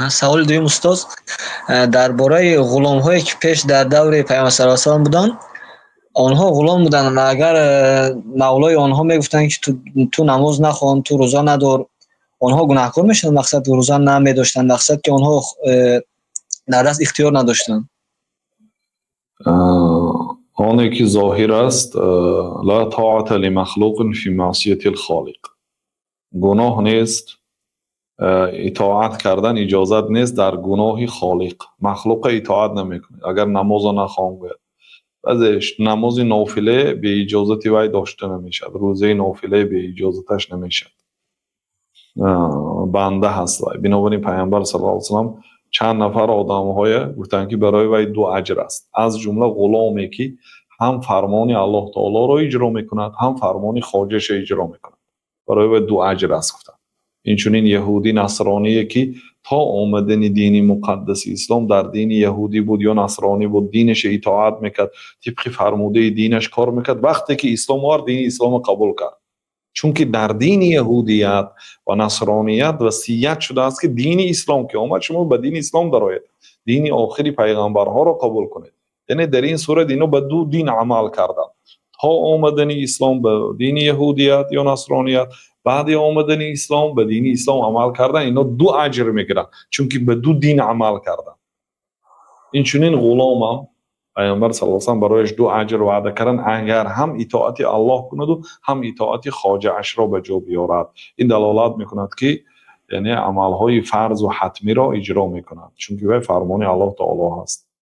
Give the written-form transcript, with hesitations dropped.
سوال دوم استاد، درباره غلام هایی که پیش در دور پیامبر صلی الله علیه و آله بودن، آنها غلام بودند اگر مولای آنها میگفتند که تو نماز نخوان، تو روزه ندار، آنها گناهکار میشن؟ مقصد روزه نمی داشتن، مقصد که آنها در دست اختیار نداشتن. آنه که ظاهر است لا طاعت لمخلوق فی معصیت الخالق، گناه نیست اطاعت کردن، اجازت نیست در گناه خالق. مخلوق اطاعت نمیکنه. اگر نماز نخوان گوید، بعضش نماز نافله به اجازت وی داشته نمیشد، روزه نافله به اجازتش نمیشد، بنده هست وی. بنابراین پیامبر صلی الله علیه و سلم چند نفر آدم‌های گفتن که برای وی دو اجر است، از جمله غلامی که هم فرمان الله تعالی را اجرا میکند، هم فرمان خواجه‌اش اجرا میکند، برای وی دو اجر است گفتن. اینچنین یهودی نصرانی که تا آمدن دین مقدس اسلام در دین یهودی بود یا نصرانی بود، دینش اطاعت میکرد، طبق فرموده دینش کار میکرد. وقتی که اسلام آورد، دین اسلام قبول کرد، چون که در دین یهودیت و نصرانیت وصیت شده است که دین اسلام که آمد شما به دین اسلام درآیید، دین آخری پیغمبرها را قبول کنید. یعنی در این صورت اینو به دو دین عمل کردند، تا آمدن اسلام به دین یهودیت یا نصرانیت، بعد آمدن اسلام به دین اسلام عمل کردن. اینا دو اجر میگیرن چون که به دو دین عمل کردن. این چنین غلام هم پیامبر صلی الله علیه و سلم برایش دو اجر وعده کردن، اگر هم اطاعت الله کند و هم اطاعت خواجه اش را به جا بیارد. این دلالت میکند که یعنی عملهای فرض و حتمی را اجرا میکند، چون که فرمان الله تعالی هست.